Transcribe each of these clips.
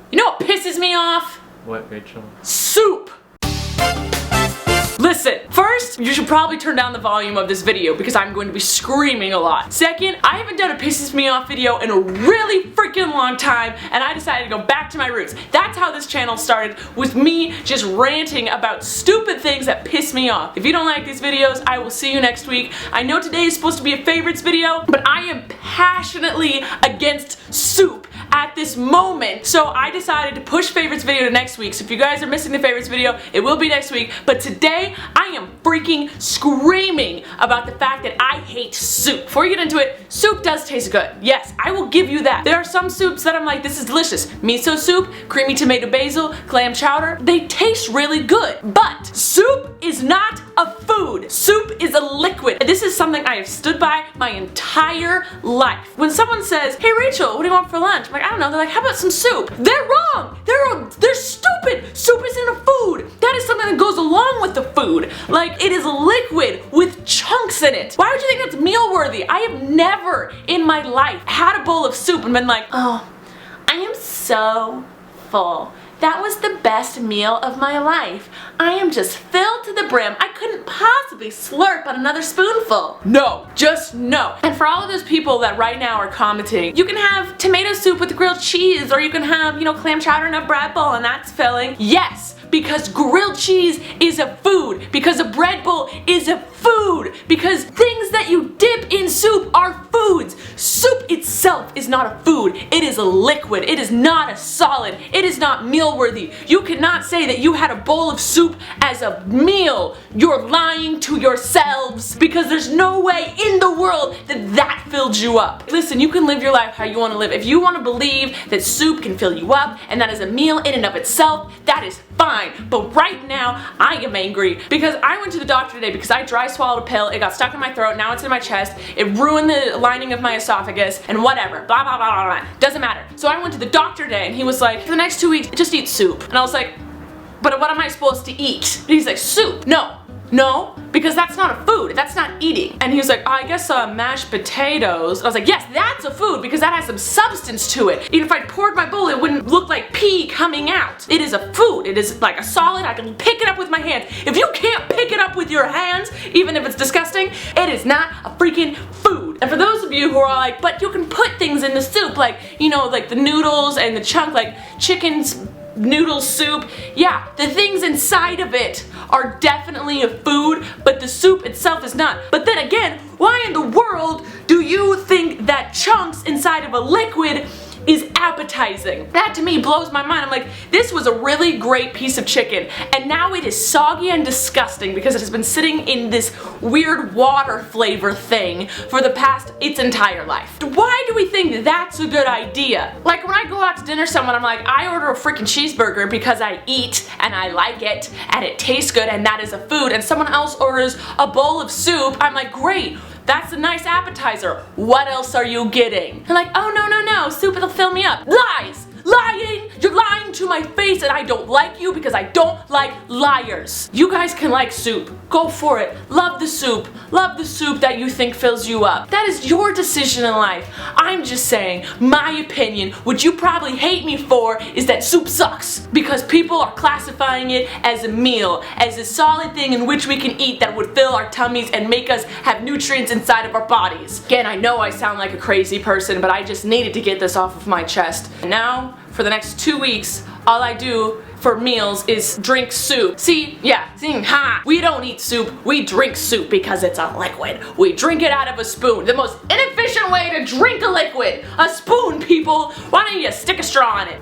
You know what pisses me off? What, Rachel? Soup! Listen, first, you should probably turn down the volume of this video because I'm going to be screaming a lot. Second, I haven't done a pisses me off video in a really freaking long time, and I decided to go back to my roots. That's how this channel started, with me just ranting about stupid things that piss me off. If you don't like these videos, I will see you next week. I know today is supposed to be a favorites video, but I am passionately against soup at this moment. So I decided to push favorites video to next week. So if you guys are missing the favorites video, it will be next week. But today, I am freaking screaming about the fact that I hate soup. Before you get into it, soup does taste good. Yes, I will give you that. There are some soups that I'm like, this is delicious. Miso soup, creamy tomato basil, clam chowder, they taste really good. But soup is not a food. Soup is a liquid. And this is something I have stood by my entire life. When someone says, hey Rachel, what do you want for lunch? I'm like, I don't know. They're like, how about some soup? They're wrong. They're stupid. Soup isn't a food. That is something that goes along with the food. Like, it is a liquid with chunks in it. Why would you think that's meal worthy? I have never in my life had a bowl of soup and been like, oh, I am so full. That was the best meal of my life. I am just filled to the brim. I couldn't possibly slurp on another spoonful. No, just no. And for all of those people that right now are commenting, you can have tomato soup with grilled cheese, or you can have, you know, clam chowder in a bread bowl and that's filling. Yes, because grilled cheese is a food. Because a bread bowl is a food. Because things that you dip in soup are foods. Soup itself is not a food. It is a liquid. It is not a solid. It is not meal worthy. You cannot say that you had a bowl of soup as a meal. You're lying to yourselves, because there's no way in the world that that filled you up. Listen, you can live your life how you want to live. If you want to believe that soup can fill you up and that is a meal in and of itself, that is fine. But right now, I am angry because I went to the doctor today because I dry swallowed a pill. It got stuck in my throat. Now it's in my chest. It ruined the lining of my esophagus and whatever. Blah, blah, blah, blah, blah. Doesn't matter. So I went to the doctor today and he was like, for the next 2 weeks, just eat soup. And I was like, but what am I supposed to eat? And he's like, soup. No, because that's not a food. That's not eating. And he was like, oh, I guess mashed potatoes. I was like, yes, that's a food because that has some substance to it. Even if I poured my bowl, it wouldn't look like pee coming out. It is a food. It is like a solid. I can pick it up with my hands. If you can't pick it up with your hands, even if it's disgusting, it is not a freaking food. And for those of you who are like, but you can put things in the soup, like, you know, like the noodles and the chunk, like chicken's noodle soup. Yeah, the things inside of it are definitely a food, but the soup itself is not. But then again, why in the world do you think that chunks inside of a liquid is appetizing? That to me blows my mind. I'm like, this was a really great piece of chicken and now it is soggy and disgusting because it has been sitting in this weird water flavor thing for the past its entire life. Why do we think that's a good idea? Like when I go out to dinner somewhere, I'm like, I order a freaking cheeseburger because I eat and I like it and it tastes good and that is a food, and someone else orders a bowl of soup, I'm like, great, that's a nice appetizer. What else are you getting? They're like, oh no, soup, it'll fill me up. Lies! Lying! You're lying to my face and I don't like you because I don't like liars. You guys can like soup. Go for it. Love the soup. Love the soup that you think fills you up. That is your decision in life. I'm just saying, my opinion, what you probably hate me for is that soup sucks. Because people are classifying it as a meal, as a solid thing in which we can eat that would fill our tummies and make us have nutrients inside of our bodies. Again, I know I sound like a crazy person, but I just needed to get this off of my chest. And now, for the next 2 weeks, all I do for meals is drink soup. See, we don't eat soup, we drink soup because it's a liquid. We drink it out of a spoon. The most inefficient way to drink a liquid. A spoon, people. Why don't you stick a straw in it?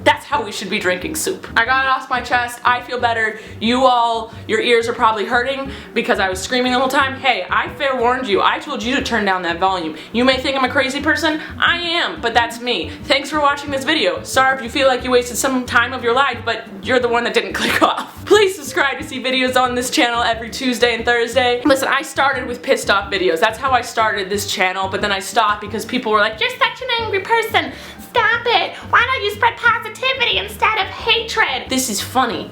That's how we should be drinking soup. I got it off my chest. I feel better. You all, your ears are probably hurting because I was screaming the whole time. Hey, I fair warned you. I told you to turn down that volume. You may think I'm a crazy person. I am, but that's me. Thanks for watching this video. Sorry if you feel like you wasted some time of your life, but you're the one that didn't click off. Please subscribe to see videos on this channel every Tuesday and Thursday. Listen, I started with pissed off videos. That's how I started this channel, but then I stopped because people were like, you're such an angry person. Stop it. Why don't you spread positivity? positivity instead of hatred. This is funny.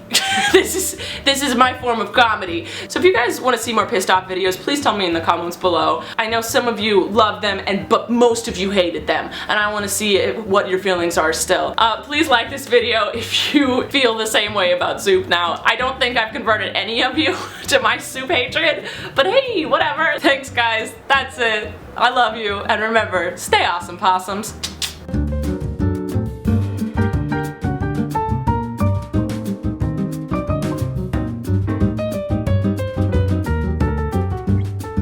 This is my form of comedy. So if you guys want to see more pissed off videos, please tell me in the comments below. I know some of you love them, but most of you hated them, and I want to see what your feelings are still. Please like this video if you feel the same way about soup now. I don't think I've converted any of you to my soup hatred, but hey, whatever. Thanks guys, that's it. I love you, and remember, stay awesome, possums.